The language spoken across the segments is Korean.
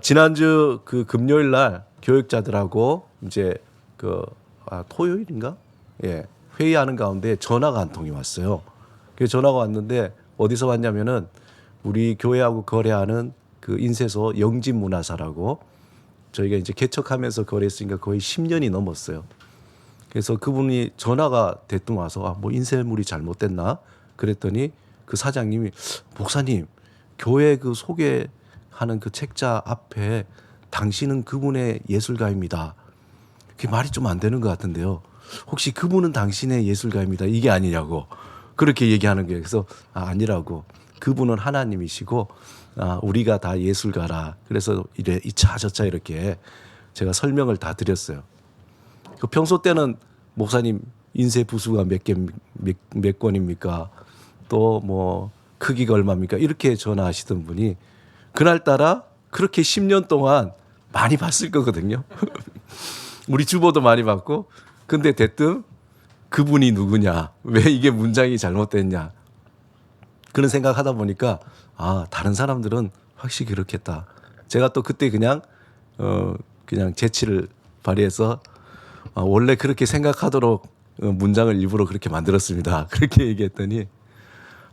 지난주 그 금요일 날 교육자들하고 이제 토요일인가? 예. 회의하는 가운데 전화가 한 통이 왔어요. 그 전화가 왔는데 어디서 왔냐면은 우리 교회하고 거래하는 그 인쇄소 영진문화사라고 저희가 이제 개척하면서 거래했으니까 거의 10년이 넘었어요. 그래서 그분이 전화가 대뜸 와서 뭐 인쇄물이 잘못됐나? 그랬더니 그 사장님이 목사님 교회 그 소개하는 그 책자 앞에 당신은 그분의 예술가입니다. 그게 말이 좀 안 되는 것 같은데요. 혹시 그분은 당신의 예술가입니다. 이게 아니냐고 그렇게 얘기하는 거예요. 그래서 아니라고 그분은 하나님이시고 우리가 다 예술가라. 그래서 이래 이차 저차 이렇게 제가 설명을 다 드렸어요. 그 평소 때는 목사님 인쇄 부수가 몇 권입니까? 또 뭐 크기가 얼마입니까? 이렇게 전화하시던 분이 그날따라 그렇게 10년 동안 많이 봤을 거거든요. 우리 주보도 많이 봤고 근데 대뜸 그분이 누구냐? 왜 이게 문장이 잘못됐냐? 그런 생각하다 보니까 다른 사람들은 확실히 그렇겠다. 제가 또 그때 그냥 재치를 발휘해서 원래 그렇게 생각하도록 문장을 일부러 그렇게 만들었습니다. 그렇게 얘기했더니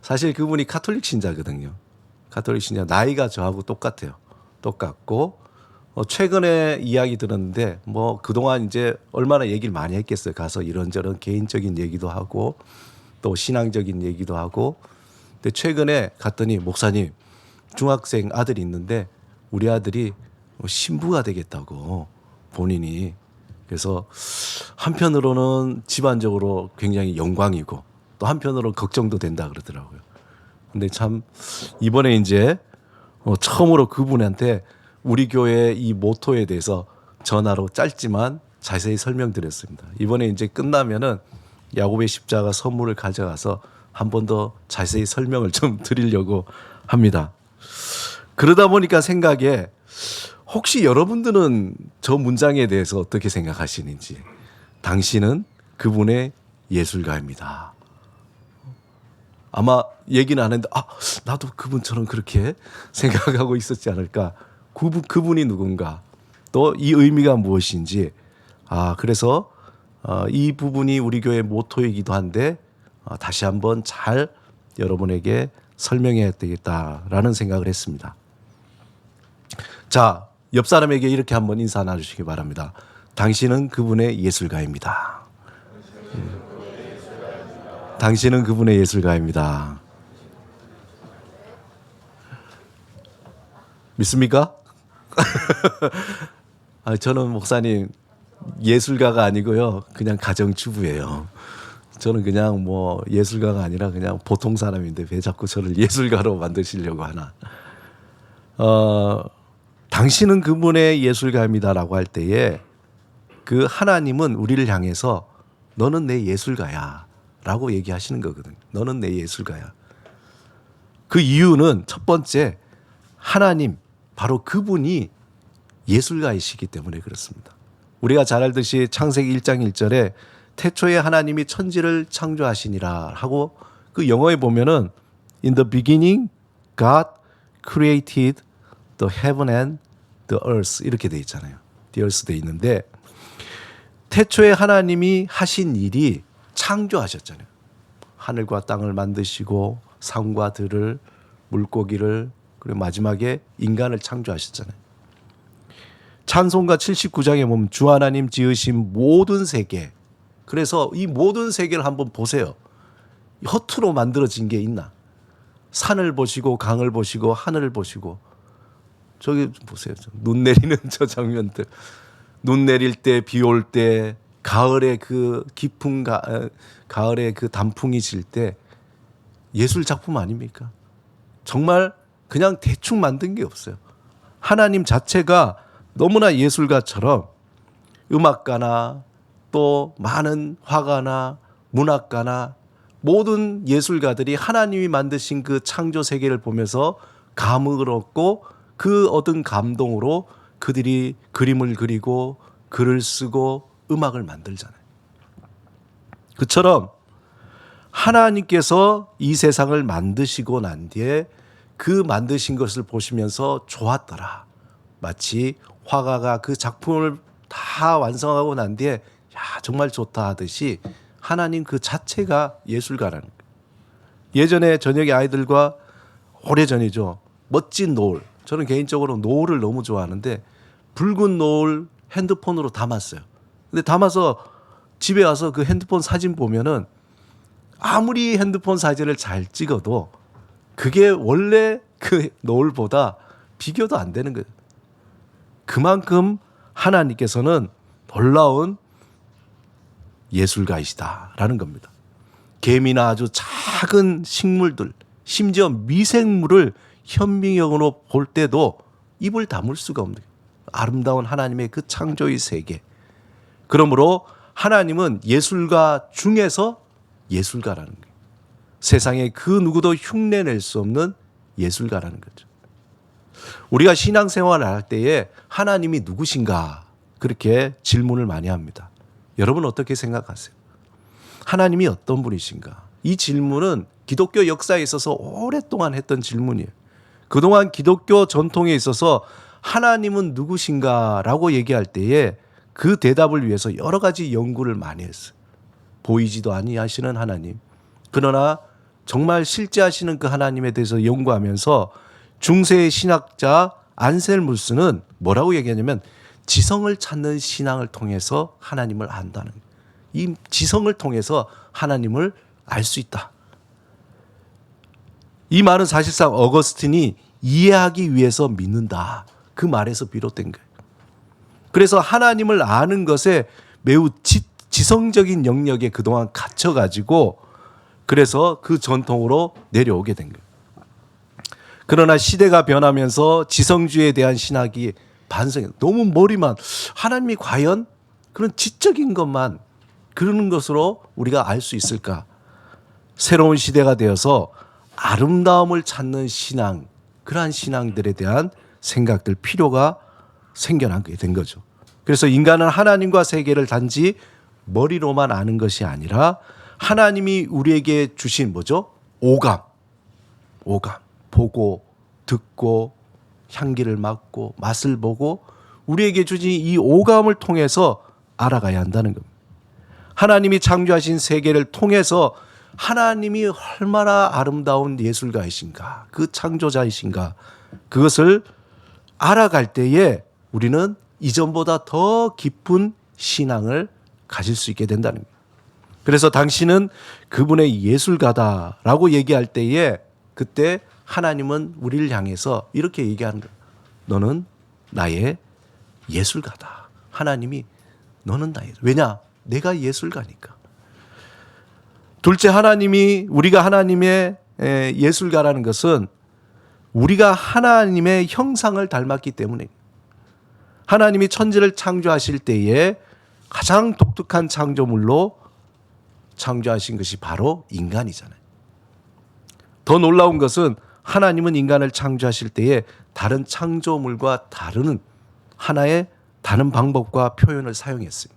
사실 그분이 가톨릭 신자거든요. 가톨릭 신자 나이가 저하고 똑같아요. 똑같고 최근에 이야기 들었는데 뭐 그동안 이제 얼마나 얘기를 많이 했겠어요. 가서 이런저런 개인적인 얘기도 하고 또 신앙적인 얘기도 하고 근데 최근에 갔더니 목사님 중학생 아들이 있는데 우리 아들이 신부가 되겠다고 본인이 그래서 한편으로는 집안적으로 굉장히 영광이고 또 한편으로는 걱정도 된다 그러더라고요. 근데 참 이번에 이제 처음으로 그분한테 우리 교회 이 모토에 대해서 전화로 짧지만 자세히 설명드렸습니다. 이번에 이제 끝나면은 야곱의 십자가 선물을 가져가서 한 번 더 자세히 설명을 좀 드리려고 합니다. 그러다 보니까 생각에 혹시 여러분들은 저 문장에 대해서 어떻게 생각하시는지 당신은 그분의 예술가입니다. 아마 얘기는 안 했는데 나도 그분처럼 그렇게 생각하고 있었지 않을까. 그분이 누군가 또 이 의미가 무엇인지 그래서 이 부분이 우리 교회 모토이기도 한데 다시 한번 잘 여러분에게 설명해야 되겠다라는 생각을 했습니다. 자, 옆 사람에게 이렇게 한번 인사 나누시기 바랍니다. 당신은 그분의 예술가입니다. 당신은 그분의 예술가입니다. 믿습니까? 저는 목사님 예술가가 아니고요. 그냥 가정주부예요. 저는 그냥 뭐 예술가가 아니라 그냥 보통 사람인데 왜 자꾸 저를 예술가로 만드시려고 하나. 당신은 그분의 예술가입니다라고 할 때에 그 하나님은 우리를 향해서 너는 내 예술가야 라고 얘기하시는 거거든요. 너는 내 예술가야. 그 이유는 첫 번째 하나님 바로 그분이 예술가이시기 때문에 그렇습니다. 우리가 잘 알듯이 창세기 1장 1절에 태초에 하나님이 천지를 창조하시니라 하고 그 영어에 보면은 In the beginning God created the heaven and the earth 이렇게 돼 있잖아요. The earth 돼 있는데 태초에 하나님이 하신 일이 창조하셨잖아요. 하늘과 땅을 만드시고 산과 들을 물고기를 그리고 마지막에 인간을 창조하셨잖아요. 찬송가 79장에 보면 주 하나님 지으신 모든 세계 그래서 이 모든 세계를 한번 보세요. 허투루 만들어진 게 있나? 산을 보시고 강을 보시고 하늘을 보시고 저기 보세요. 눈 내리는 저 장면들. 눈 내릴 때, 비 올 때, 가을에 그 깊은 가을에 그 단풍이 질 때 예술 작품 아닙니까? 정말 그냥 대충 만든 게 없어요. 하나님 자체가 너무나 예술가처럼 음악가나 또 많은 화가나 문학가나 모든 예술가들이 하나님이 만드신 그 창조 세계를 보면서 감흥을 얻고 그 얻은 감동으로 그들이 그림을 그리고 글을 쓰고 음악을 만들잖아요. 그처럼 하나님께서 이 세상을 만드시고 난 뒤에 그 만드신 것을 보시면서 좋았더라. 마치 화가가 그 작품을 다 완성하고 난 뒤에 야 정말 좋다 하듯이 하나님 그 자체가 예술가라는 거예요. 예전에 저녁에 아이들과 오래전이죠. 멋진 노을. 저는 개인적으로 노을을 너무 좋아하는데 붉은 노을 핸드폰으로 담았어요. 근데 담아서 집에 와서 그 핸드폰 사진 보면은 아무리 핸드폰 사진을 잘 찍어도 그게 원래 그 노을보다 비교도 안 되는 거예요. 그만큼 하나님께서는 놀라운 예술가이시다라는 겁니다. 개미나 아주 작은 식물들, 심지어 미생물을 현미경으로 볼 때도 입을 다물 수가 없는 아름다운 하나님의 그 창조의 세계. 그러므로 하나님은 예술가 중에서 예술가라는 거예요. 세상에 그 누구도 흉내낼 수 없는 예술가라는 거죠. 우리가 신앙생활을 할 때에 하나님이 누구신가 그렇게 질문을 많이 합니다. 여러분 어떻게 생각하세요? 하나님이 어떤 분이신가? 이 질문은 기독교 역사에 있어서 오랫동안 했던 질문이에요. 그동안 기독교 전통에 있어서 하나님은 누구신가라고 얘기할 때에 그 대답을 위해서 여러 가지 연구를 많이 했어요. 보이지도 아니하시는 하나님. 그러나 정말 실제하시는 그 하나님에 대해서 연구하면서 중세의 신학자 안셀무스는 뭐라고 얘기하냐면 지성을 찾는 신앙을 통해서 하나님을 안다는 거예요. 이 지성을 통해서 하나님을 알 수 있다. 이 말은 사실상 어거스틴이 이해하기 위해서 믿는다. 그 말에서 비롯된 거예요. 그래서 하나님을 아는 것에 매우 지성적인 영역에 그동안 갇혀가지고 그래서 그 전통으로 내려오게 된 거예요. 그러나 시대가 변하면서 지성주의에 대한 신학이 반성해. 너무 머리만 하나님이 과연 그런 지적인 것만 그러는 것으로 우리가 알 수 있을까? 새로운 시대가 되어서 아름다움을 찾는 신앙, 그러한 신앙들에 대한 생각들 필요가 생겨나게 된 거죠. 그래서 인간은 하나님과 세계를 단지 머리로만 아는 것이 아니라 하나님이 우리에게 주신 뭐죠? 오감. 보고, 듣고, 향기를 맡고, 맛을 보고 우리에게 주신 이 오감을 통해서 알아가야 한다는 겁니다. 하나님이 창조하신 세계를 통해서 하나님이 얼마나 아름다운 예술가이신가, 그 창조자이신가, 그것을 알아갈 때에 우리는 이전보다 더 깊은 신앙을 가질 수 있게 된다는 거예요. 그래서 당신은 그분의 예술가다라고 얘기할 때에 그때 하나님은 우리를 향해서 이렇게 얘기하는 거예요. 너는 나의 예술가다. 하나님이 너는 나의, 왜냐? 내가 예술가니까. 둘째, 하나님이 우리가 하나님의 예술가라는 것은 우리가 하나님의 형상을 닮았기 때문에 하나님이 천지를 창조하실 때에 가장 독특한 창조물로 창조하신 것이 바로 인간이잖아요. 더 놀라운 것은 하나님은 인간을 창조하실 때에 다른 창조물과 다른 하나의 다른 방법과 표현을 사용했어요.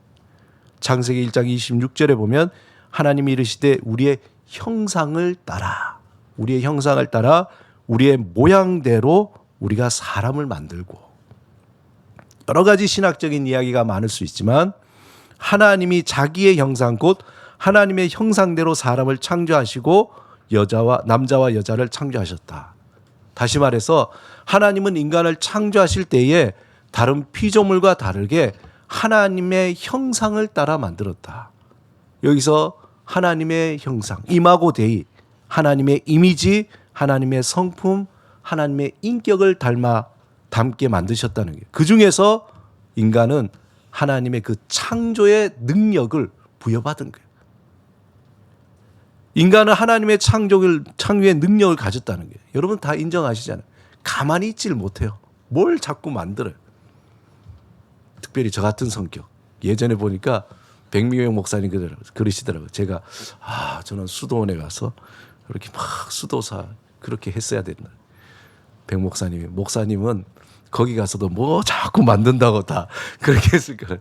창세기 1장 26절에 보면 하나님이 이르시되 우리의 형상을 따라 우리의 모양대로 우리가 사람을 만들고, 여러 가지 신학적인 이야기가 많을 수 있지만 하나님이 자기의 형상 곧 하나님의 형상대로 사람을 창조하시고 남자와 여자를 창조하셨다. 다시 말해서 하나님은 인간을 창조하실 때에 다른 피조물과 다르게 하나님의 형상을 따라 만들었다. 여기서 하나님의 형상, 이마고 데이, 하나님의 이미지, 하나님의 성품, 하나님의 인격을 담게 만드셨다는 거예요. 그 중에서 인간은 하나님의 그 창조의 능력을 부여받은 거예요. 인간은 하나님의 창조의 능력을 가졌다는 거예요. 여러분 다 인정하시잖아요. 가만히 있질 못해요. 뭘 자꾸 만들어요. 특별히 저 같은 성격. 예전에 보니까 백미영 목사님 그러시더라고요. 제가 저는 수도원에 가서 그렇게 막 수도사 그렇게 했어야 된다. 백 목사님은 거기 가서도 뭐 자꾸 만든다고 다 그렇게 했을 거예요.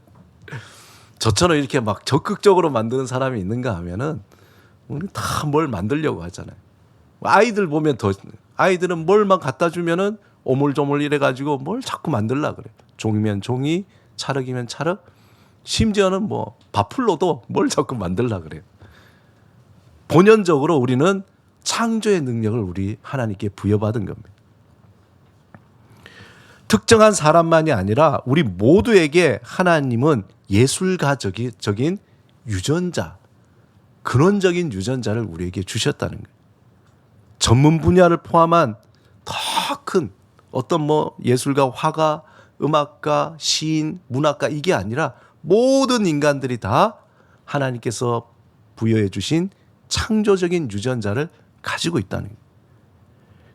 저처럼 이렇게 막 적극적으로 만드는 사람이 있는가 하면은 우리 다 뭘 만들려고 하잖아요. 아이들 보면 아이들은 뭘만 갖다 주면은 오물조물 이래가지고 뭘 자꾸 만들라 그래. 종이면 종이, 찰흙이면 찰흙, 심지어는 뭐 바풀로도 뭘 자꾸 만들라 그래요. 본연적으로 우리는 창조의 능력을 우리 하나님께 부여받은 겁니다. 특정한 사람만이 아니라 우리 모두에게 하나님은 예술가적인 유전자, 근원적인 유전자를 우리에게 주셨다는 거예요. 전문 분야를 포함한 더 큰 어떤 뭐 예술가, 화가, 음악가, 시인, 문학가 이게 아니라 모든 인간들이 다 하나님께서 부여해 주신 창조적인 유전자를 가지고 있다는 거예요.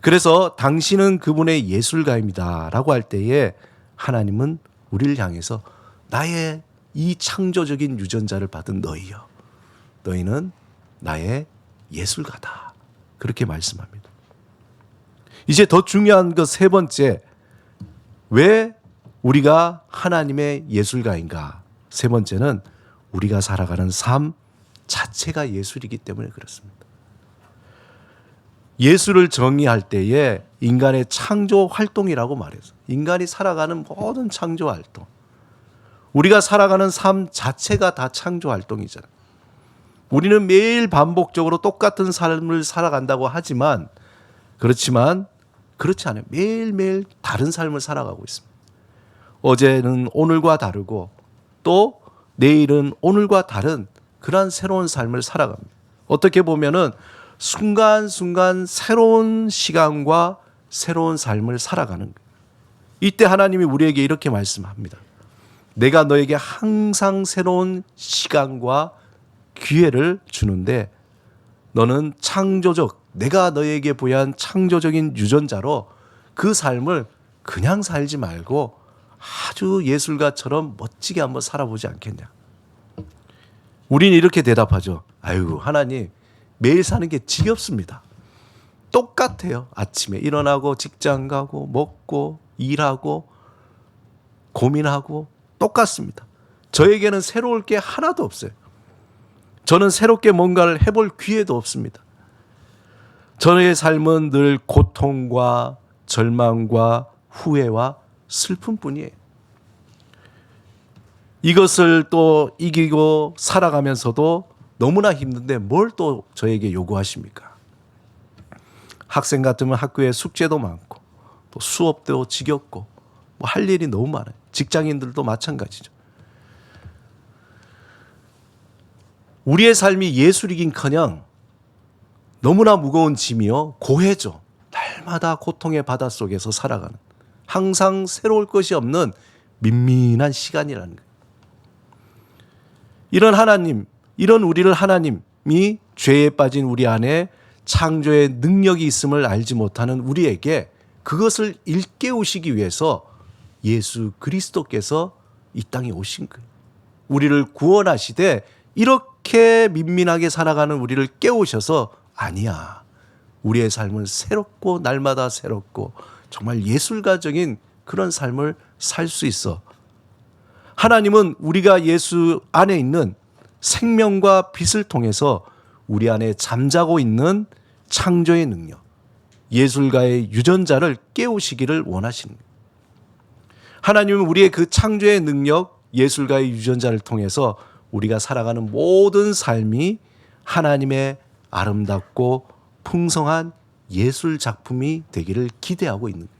그래서 당신은 그분의 예술가입니다 라고 할 때에 하나님은 우리를 향해서 나의 이 창조적인 유전자를 받은 너희여, 너희는 나의 예술가다, 그렇게 말씀합니다. 이제 더 중요한 그 세 번째, 왜 우리가 하나님의 예술가인가? 세 번째는 우리가 살아가는 삶 자체가 예술이기 때문에 그렇습니다. 예술을 정의할 때에 인간의 창조 활동이라고 말해서 인간이 살아가는 모든 창조 활동, 우리가 살아가는 삶 자체가 다 창조 활동이잖아요. 우리는 매일 반복적으로 똑같은 삶을 살아간다고 하지만 그렇지 않아요. 매일매일 다른 삶을 살아가고 있습니다. 어제는 오늘과 다르고 또 내일은 오늘과 다른 그러한 새로운 삶을 살아갑니다. 어떻게 보면은 순간순간 새로운 시간과 새로운 삶을 살아가는 거예요. 이때 하나님이 우리에게 이렇게 말씀합니다. 내가 너에게 항상 새로운 시간과 기회를 주는데 너는 내가 너에게 부여한 창조적인 유전자로 그 삶을 그냥 살지 말고 아주 예술가처럼 멋지게 한번 살아보지 않겠냐. 우리는 이렇게 대답하죠. 아유, 하나님, 매일 사는 게 지겹습니다. 똑같아요. 아침에 일어나고 직장 가고 먹고 일하고 고민하고 똑같습니다. 저에게는 새로울 게 하나도 없어요. 저는 새롭게 뭔가를 해볼 기회도 없습니다. 저의 삶은 늘 고통과 절망과 후회와 슬픔뿐이에요. 이것을 또 이기고 살아가면서도 너무나 힘든데 뭘 또 저에게 요구하십니까? 학생 같으면 학교에 숙제도 많고 또 수업도 지겹고 뭐 할 일이 너무 많아요. 직장인들도 마찬가지죠. 우리의 삶이 예술이긴커녕 너무나 무거운 짐이요, 고해죠. 날마다 고통의 바닷속에서 살아가는, 항상 새로울 것이 없는 민민한 시간이라는 거예요. 이런 우리를 하나님이 죄에 빠진 우리 안에 창조의 능력이 있음을 알지 못하는 우리에게 그것을 일깨우시기 위해서 예수 그리스도께서 이 땅에 오신 거예요. 우리를 구원하시되 이렇게 민민하게 살아가는 우리를 깨우셔서 아니야, 우리의 삶은 새롭고 날마다 새롭고 정말 예술가적인 그런 삶을 살 수 있어. 하나님은 우리가 예수 안에 있는 생명과 빛을 통해서 우리 안에 잠자고 있는 창조의 능력, 예술가의 유전자를 깨우시기를 원하시는 거예요. 하나님은 우리의 그 창조의 능력, 예술가의 유전자를 통해서 우리가 살아가는 모든 삶이 하나님의 아름답고 풍성한 예술 작품이 되기를 기대하고 있는 거예요.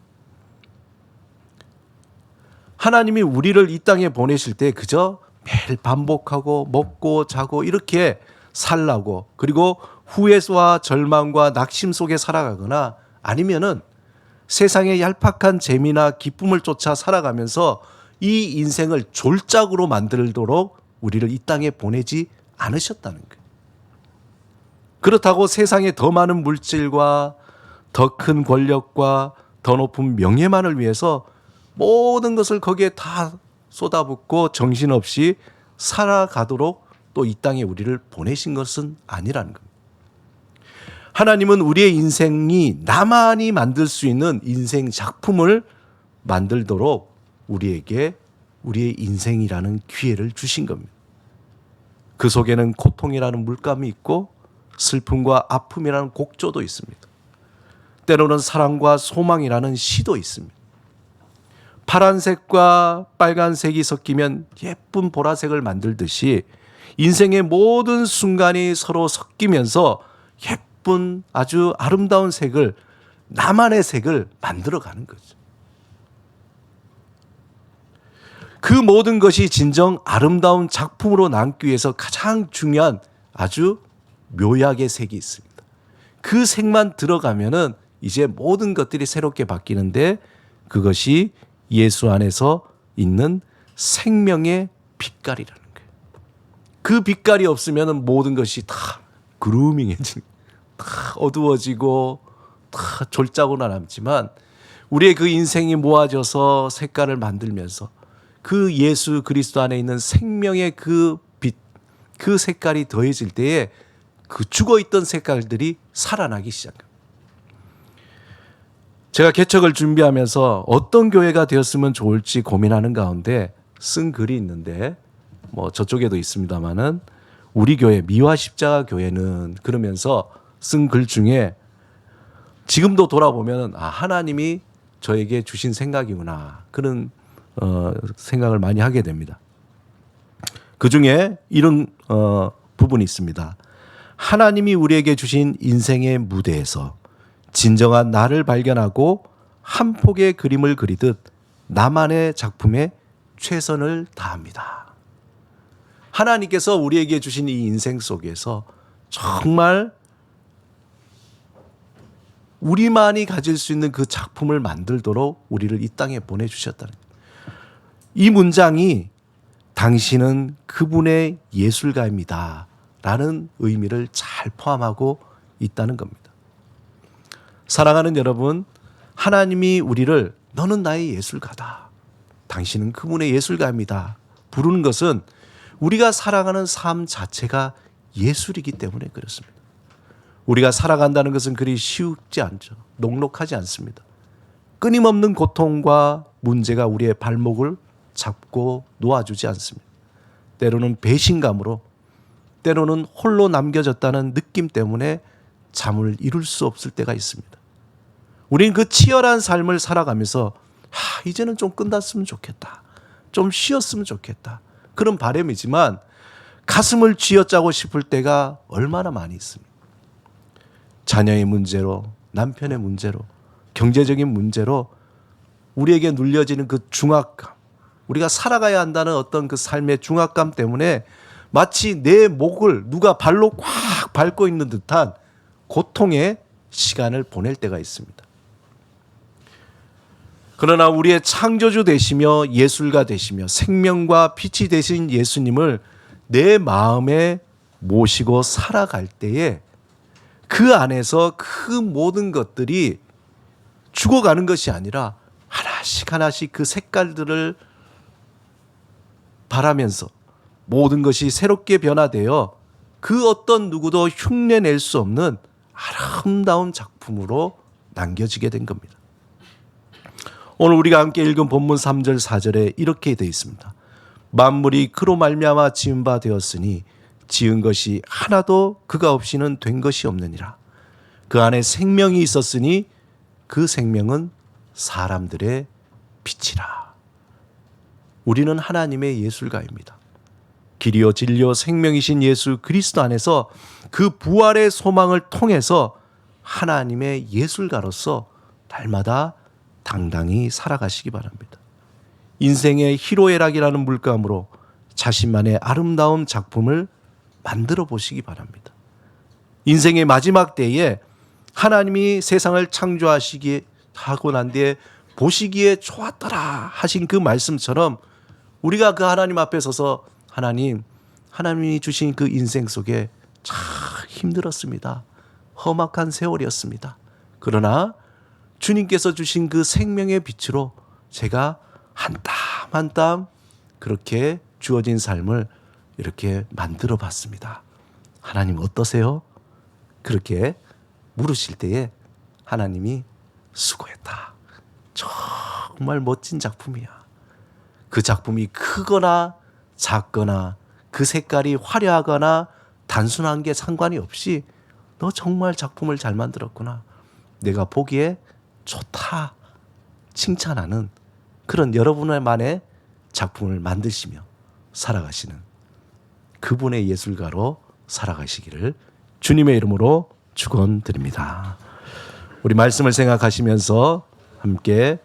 하나님이 우리를 이 땅에 보내실 때 그저 매일 반복하고 먹고 자고 이렇게 살라고, 그리고 후회와 절망과 낙심 속에 살아가거나 아니면은 세상의 얄팍한 재미나 기쁨을 쫓아 살아가면서 이 인생을 졸작으로 만들도록 우리를 이 땅에 보내지 않으셨다는 거예요. 그렇다고 세상에 더 많은 물질과 더 큰 권력과 더 높은 명예만을 위해서 모든 것을 거기에 다 쏟아붓고 정신없이 살아가도록 또 이 땅에 우리를 보내신 것은 아니라는 겁니다. 하나님은 우리의 인생이 나만이 만들 수 있는 인생 작품을 만들도록 우리에게 우리의 인생이라는 기회를 주신 겁니다. 그 속에는 고통이라는 물감이 있고 슬픔과 아픔이라는 곡조도 있습니다. 때로는 사랑과 소망이라는 시도 있습니다. 파란색과 빨간색이 섞이면 예쁜 보라색을 만들듯이 인생의 모든 순간이 서로 섞이면서 예쁜 아주 아름다운 색을, 나만의 색을 만들어가는 거죠. 그 모든 것이 진정 아름다운 작품으로 남기 위해서 가장 중요한 아주 묘약의 색이 있습니다. 그 색만 들어가면은 이제 모든 것들이 새롭게 바뀌는데, 그것이 예수 안에서 있는 생명의 빛깔이라는 거예요. 그 빛깔이 없으면 모든 것이 다 그루밍해지고 다 어두워지고 다 졸자고나 남지만, 우리의 그 인생이 모아져서 색깔을 만들면서 그 예수 그리스도 안에 있는 생명의 그 빛, 그 색깔이 더해질 때에 그 죽어있던 색깔들이 살아나기 시작합니다. 제가 개척을 준비하면서 어떤 교회가 되었으면 좋을지 고민하는 가운데 쓴 글이 있는데, 뭐 저쪽에도 있습니다만은 우리 교회 미화 십자가 교회는, 그러면서 쓴 글 중에 지금도 돌아보면 하나님이 저에게 주신 생각이구나, 그런 생각을 많이 하게 됩니다. 그 중에 이런 부분이 있습니다. 하나님이 우리에게 주신 인생의 무대에서 진정한 나를 발견하고 한 폭의 그림을 그리듯 나만의 작품에 최선을 다합니다. 하나님께서 우리에게 주신 이 인생 속에서 정말 우리만이 가질 수 있는 그 작품을 만들도록 우리를 이 땅에 보내주셨다는 거예요. 이 문장이 당신은 그분의 예술가입니다 라는 의미를 잘 포함하고 있다는 겁니다. 사랑하는 여러분, 하나님이 우리를 너는 나의 예술가다, 당신은 그분의 예술가입니다 부르는 것은 우리가 살아가는 삶 자체가 예술이기 때문에 그렇습니다. 우리가 살아간다는 것은 그리 쉽지 않죠. 녹록하지 않습니다. 끊임없는 고통과 문제가 우리의 발목을 잡고 놓아주지 않습니다. 때로는 배신감으로, 때로는 홀로 남겨졌다는 느낌 때문에 잠을 이룰 수 없을 때가 있습니다. 우리는 그 치열한 삶을 살아가면서 이제는 좀 끝났으면 좋겠다, 좀 쉬었으면 좋겠다, 그런 바람이지만 가슴을 쥐어짜고 싶을 때가 얼마나 많이 있습니다. 자녀의 문제로, 남편의 문제로, 경제적인 문제로 우리에게 눌려지는 그 중압감, 우리가 살아가야 한다는 어떤 그 삶의 중압감 때문에 마치 내 목을 누가 발로 꽉 밟고 있는 듯한 고통의 시간을 보낼 때가 있습니다. 그러나 우리의 창조주 되시며 예술가 되시며 생명과 빛이 되신 예수님을 내 마음에 모시고 살아갈 때에 그 안에서 그 모든 것들이 죽어가는 것이 아니라 하나씩 하나씩 그 색깔들을 바라면서 모든 것이 새롭게 변화되어 그 어떤 누구도 흉내낼 수 없는 아름다운 작품으로 남겨지게 된 겁니다. 오늘 우리가 함께 읽은 본문 3절 4절에 이렇게 되어 있습니다. 만물이 그로 말미암아 지은 바 되었으니 지은 것이 하나도 그가 없이는 된 것이 없느니라. 그 안에 생명이 있었으니 그 생명은 사람들의 빛이라. 우리는 하나님의 예술가입니다. 길이요 진리요 생명이신 예수 그리스도 안에서 그 부활의 소망을 통해서 하나님의 예술가로서 날마다 당당히 살아가시기 바랍니다. 인생의 희로애락이라는 물감으로 자신만의 아름다운 작품을 만들어 보시기 바랍니다. 인생의 마지막 때에 하나님이 세상을 창조하시기 하고 난 뒤에 보시기에 좋았더라 하신 그 말씀처럼 우리가 그 하나님 앞에 서서 하나님이 주신 그 인생 속에 참 힘들었습니다. 험악한 세월이었습니다. 그러나 주님께서 주신 그 생명의 빛으로 제가 한 땀 한 땀 그렇게 주어진 삶을 이렇게 만들어 봤습니다. 하나님 어떠세요? 그렇게 물으실 때에 하나님이 수고했다. 정말 멋진 작품이야. 그 작품이 크거나 작거나 그 색깔이 화려하거나 단순한 게 상관이 없이 너 정말 작품을 잘 만들었구나. 내가 보기에 좋다 칭찬하는 그런 여러분만의 작품을 만드시며 살아가시는 그분의 예술가로 살아가시기를 주님의 이름으로 축원드립니다. 우리 말씀을 생각하시면서 함께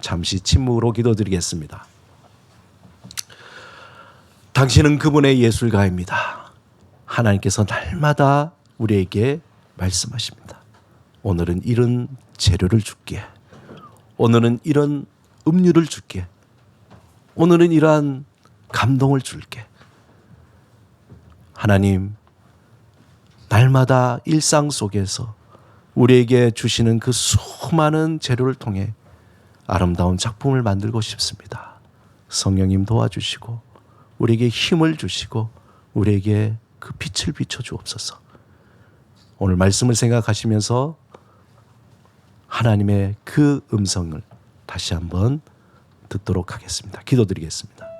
잠시 침묵으로 기도드리겠습니다. 당신은 그분의 예술가입니다. 하나님께서 날마다 우리에게 말씀하십니다. 오늘은 이런 재료를 줄게. 오늘은 이런 음료를 줄게. 오늘은 이러한 감동을 줄게. 하나님, 날마다 일상 속에서 우리에게 주시는 그 수많은 재료를 통해 아름다운 작품을 만들고 싶습니다. 성령님 도와주시고 우리에게 힘을 주시고 우리에게 그 빛을 비춰주옵소서. 오늘 말씀을 생각하시면서 하나님의 그 음성을 다시 한번 듣도록 하겠습니다. 기도드리겠습니다.